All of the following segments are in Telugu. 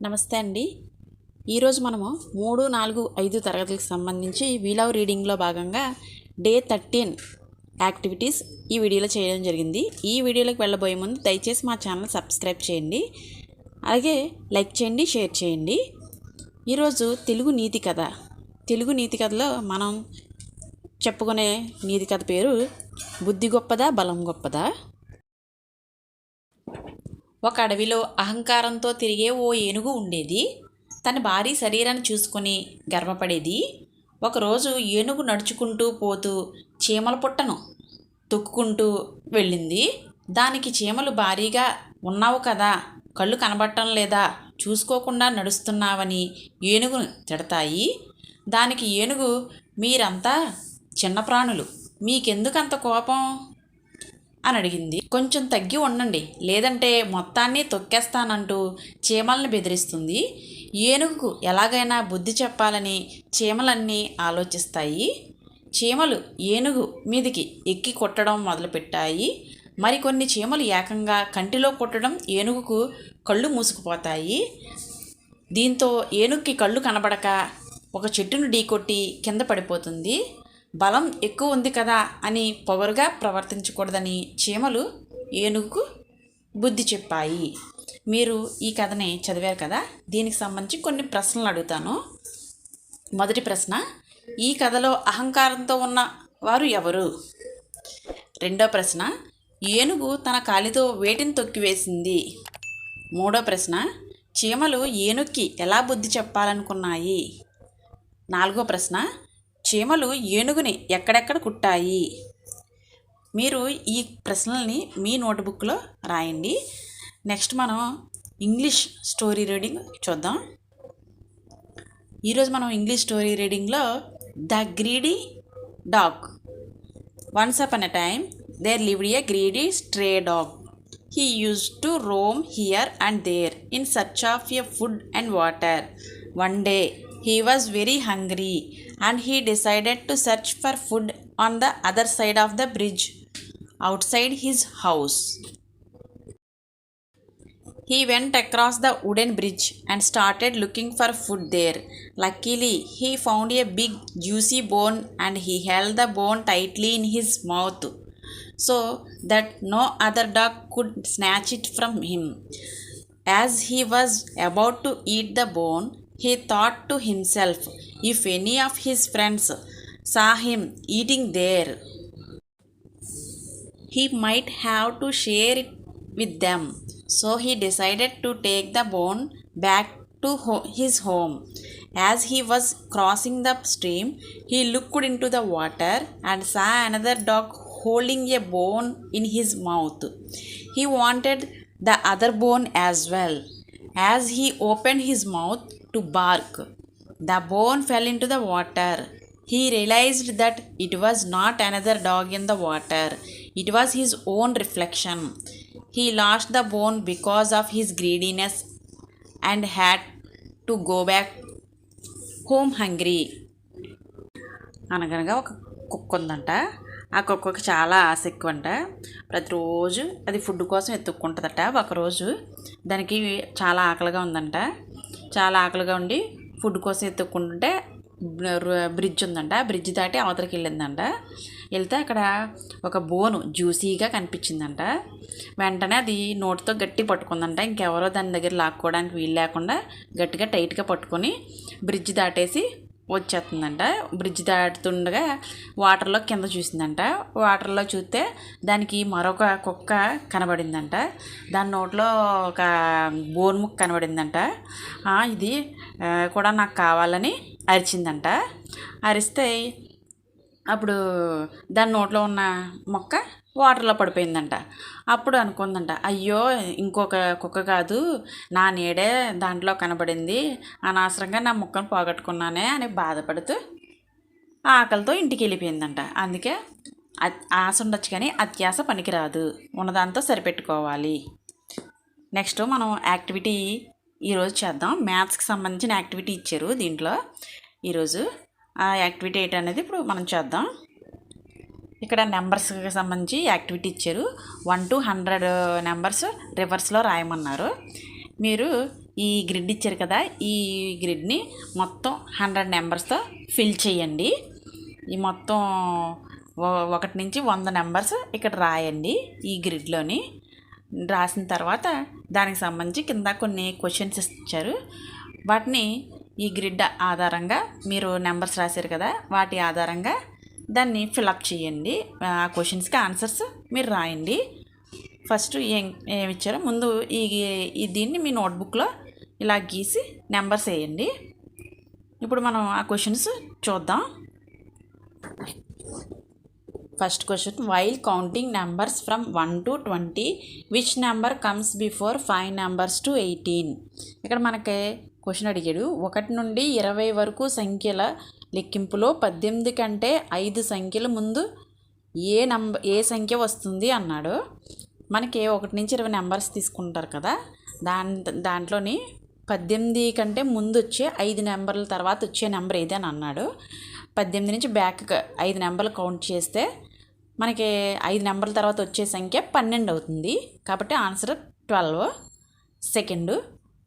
నమస్తే అండి. ఈరోజు మనము 3, 4, 5 తరగతులకు సంబంధించి వీ లవ్ రీడింగ్లో భాగంగా డే 13 యాక్టివిటీస్ ఈ వీడియోలో చేయడం జరిగింది. ఈ వీడియోలోకి వెళ్ళబోయే ముందు దయచేసి మా ఛానల్ సబ్స్క్రైబ్ చేయండి, అలాగే లైక్ చేయండి, షేర్ చేయండి. ఈరోజు తెలుగు నీతి కథలో మనం చెప్పుకునే నీతి కథ పేరు బుద్ధి గొప్పదా బలం గొప్పదా. ఒక అడవిలో అహంకారంతో తిరిగే ఓ ఏనుగు ఉండేది. తన భారీ శరీరాన్ని చూసుకొని గర్వపడేది. ఒకరోజు ఏనుగు నడుచుకుంటూ పోతూ చీమల పుట్టను తొక్కుకుంటూ వెళ్ళింది. దానికి చీమలు భారీగా ఉన్నావు కదా, కళ్ళు కనబడటం లేదా, చూసుకోకుండా నడుస్తున్నావని ఏనుగును తిడతాయి. దానికి ఏనుగు, మీరంతా చిన్న ప్రాణులు, మీకెందుకంత కోపం అని అడిగింది. కొంచెం తగ్గి ఉండండి, లేదంటే మొత్తాన్ని తొక్కేస్తానంటూ చీమల్ని బెదిరిస్తుంది. ఏనుగుకు ఎలాగైనా బుద్ధి చెప్పాలని చీమలన్నీ ఆలోచిస్తాయి. చీమలు ఏనుగు మీదికి ఎక్కి కొట్టడం మొదలుపెట్టాయి. మరికొన్ని చీమలు ఏకంగా కంటిలో కొట్టడం ఏనుగుకు కళ్ళు మూసుకుపోతాయి. దీంతో ఏనుగుకి కళ్ళు కనబడక ఒక చెట్టును ఢీకొట్టి కింద పడిపోతుంది. బలం ఎక్కువ ఉంది కదా అని పొగరుగా ప్రవర్తించకూడదని చీమలు ఏనుగుకు బుద్ధి చెప్పాయి. మీరు ఈ కథని చదివారు కదా, దీనికి సంబంధించి కొన్ని ప్రశ్నలు అడుగుతాను. మొదటి ప్రశ్న, ఈ కథలో అహంకారంతో ఉన్న వారు ఎవరు? రెండో ప్రశ్న, ఏనుగు తన కాలితో వేటిని తొక్కివేసింది? మూడో ప్రశ్న, చీమలు ఏనుగుకి ఎలా బుద్ధి చెప్పాలనుకున్నాయి? నాలుగో ప్రశ్న, చీమలు ఏనుగుని ఎక్కడెక్కడ కుట్టాయి? మీరు ఈ ప్రశ్నల్ని మీ నోట్బుక్లో రాయండి. నెక్స్ట్ మనం ఇంగ్లీష్ స్టోరీ రీడింగ్ చూద్దాం. ఈరోజు మనం ఇంగ్లీష్ స్టోరీ రీడింగ్లో the greedy dog. Once upon a time there lived a greedy stray dog. He used to roam here and there in search of a food and water. One day he was very hungry and he decided to search for food on the other side of the bridge outside his house. He went across the wooden bridge and started looking for food there. Luckily, he found a big juicy bone and he held the bone tightly in his mouth so that no other dog could snatch it from him. As he was about to eat the bone, he thought to himself, if any of his friends saw him eating there, he might have to share it with them. So he decided to take the bone back to his home. As he was crossing the stream, he looked into the water and saw another dog holding a bone in his mouth. He wanted the other bone as well. As he opened his mouth to bark, the bone fell into the water. He realized that it was not another dog in the water. It was his own reflection. He lost the bone because of his greediness and had to go back home hungry. అనగనగా ఒక కుక్క ఉందంట. ఆ కుక్కకి చాలా ఆశ ఎక్కువ అంట. ప్రతిరోజు అది ఫుడ్ కోసం ఎత్తుక్కుంటుందట. ఒకరోజు దానికి చాలా ఆకలిగా ఉందంట. చాలా ఆకలిగా ఉండి ఫుడ్ కోసం ఎత్తుక్కుంటుంటే బ్రిడ్జ్ ఉందంట. బ్రిడ్జ్ దాటి అవతలకి వెళ్ళిందంట. వెళ్తే అక్కడ ఒక బోను జ్యూసీగా కనిపించిందంట. వెంటనే అది నోటితో గట్టి పట్టుకుందంట. ఇంకెవరో దాని దగ్గర లాక్కోవడానికి వీలు లేకుండా గట్టిగా టైట్గా పట్టుకొని బ్రిడ్జ్ దాటేసి వచ్చేస్తుందంట. బ్రిడ్జ్ దాటుతుండగా వాటర్లో కింద చూసిందంట. వాటర్లో చూస్తే దానికి మరొక కుక్క కనబడిందంట. దాని నోట్లో ఒక బోన్ ముక్క కనబడిందంట. ఇది కూడా నాకు కావాలని అరిచిందంట. అరిస్తే అప్పుడు దాని నోట్లో ఉన్న మొక్క వాటర్లో పడిపోయిందంట. అప్పుడు అనుకుందంట, అయ్యో ఇంకొక కుక్క కాదు, నా నీడే దాంట్లో కనబడింది, అనవసరంగా నా ముక్కను పోగొట్టుకున్నానే అని బాధపడుతూ ఆకలితో ఇంటికి వెళ్ళిపోయిందంట. అందుకే ఆశ ఉండొచ్చు కానీ అత్యాశ పనికిరాదు, ఉన్నదాంతో సరిపెట్టుకోవాలి. నెక్స్ట్ మనం యాక్టివిటీ ఈరోజు చేద్దాం. మ్యాథ్స్కి సంబంధించిన యాక్టివిటీ ఇచ్చారు దీంట్లో. ఈరోజు ఆ యాక్టివిటీ ఏంటనేది ఇప్పుడు మనం చేద్దాం. ఇక్కడ నెంబర్స్కి సంబంధించి యాక్టివిటీ ఇచ్చారు. 1 to 100 నెంబర్స్ రివర్స్లో రాయమన్నారు. మీరు ఈ గ్రిడ్ ఇచ్చారు కదా, ఈ గ్రిడ్ని మొత్తం 100 నెంబర్స్తో ఫిల్ చేయండి. ఈ మొత్తం 1 నుంచి 100 నెంబర్స్ ఇక్కడ రాయండి. ఈ గ్రిడ్లోని రాసిన తర్వాత దానికి సంబంధించి కింద కొన్ని క్వశ్చన్స్ ఇచ్చారు. వాటిని ఈ గ్రిడ్ ఆధారంగా మీరు నెంబర్స్ రాశారు కదా, వాటి ఆధారంగా దాన్ని ఫిలప్ చేయండి. ఆ క్వశ్చన్స్కి ఆన్సర్స్ మీరు రాయండి. ఫస్ట్ ఏమి ఇచ్చారో ముందు దీన్ని మీ నోట్బుక్లో ఇలా గీసి నెంబర్స్ వేయండి. ఇప్పుడు మనం ఆ క్వశ్చన్స్ చూద్దాం. First question, while counting numbers from 1 to 20 which number comes before 5 numbers to 18. ఇక్కడ మనకి క్వశ్చన్ అడిగాడు, 1 నుండి 20 వరకు సంఖ్యల లెక్కింపులో 18 కంటే 5 సంఖ్యల ముందు ఏ సంఖ్య వస్తుంది అన్నాడు. మనకి 1 నుంచి 20 నెంబర్స్ తీసుకుంటారు కదా, దాంట్లోని 18 కంటే ముందు వచ్చే 5 నెంబర్ల తర్వాత వచ్చే నెంబర్ ఏది అని అన్నాడు. 18 నుంచి బ్యాక్ 5 నెంబర్లు కౌంట్ చేస్తే మనకి 5 నెంబర్ల తర్వాత వచ్చే సంఖ్య 12 అవుతుంది. కాబట్టి answer 12. Second,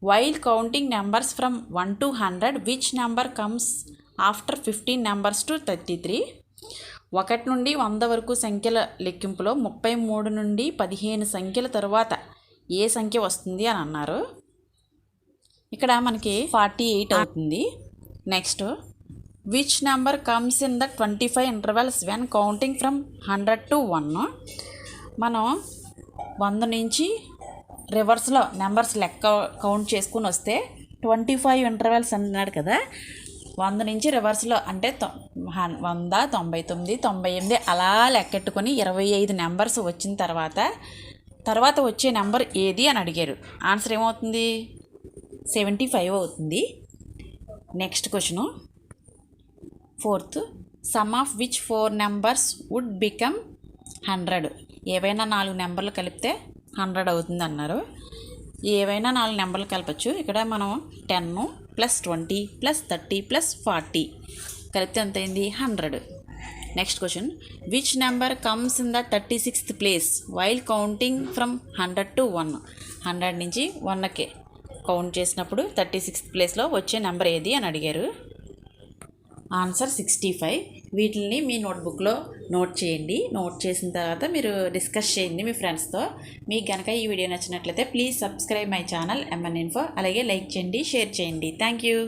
while counting numbers from 1 to 100 which number comes after 15 numbers to 33. 1 నుండి 100 వరకు సంఖ్యల లెక్కింపులో 33 నుండి 15 సంఖ్యల తరువాత ఏ సంఖ్య వస్తుంది అని అన్నారు. ఇక్కడ మనకి 48 అవుతుంది. Next, which number comes in the 25 intervals when counting from 100 to 1. మనం 100 నుంచి రివర్స్లో నెంబర్స్ లెక్క కౌంట్ చేసుకుని వస్తే 25 ఇంటర్వెల్స్ అన్నాడు కదా, 100 నుంచి రివర్స్లో అంటే 100, 99, 98 అలా లెక్కెట్టుకొని 25 నెంబర్స్ వచ్చిన తర్వాత వచ్చే నెంబర్ ఏది అని అడిగారు. ఆన్సర్ ఏమవుతుంది? 75 అవుతుంది. Next question, fourth, some of which 4 numbers would become 100. ఏవైనా 4 నెంబర్లు కలిపితే 100 అవుతుంది అన్నారు. ఏవైనా 4 నెంబర్లు కలపచ్చు. ఇక్కడ మనం 10 + 20 + 30 + 40 కలిపితే ఎంత అయింది? 100. Next question, which number comes in the 36th place while counting from 100 to 1. 100 నుంచి 1కి కౌంట్ చేసినప్పుడు 36th ప్లేస్లో వచ్చే నెంబర్ ఏది అని అడిగారు. ఆన్సర్ 65. వీటిని మీ నోట్బుక్లో నోట్ చేయండి. నోట్ చేసిన తర్వాత మీరు డిస్కస్ చేయండి మీ ఫ్రెండ్స్తో. మీకు కనుక ఈ వీడియో నచ్చినట్లయితే please subscribe my channel MN Info. అలాగే లైక్ చేయండి, షేర్ చేయండి. Thank you.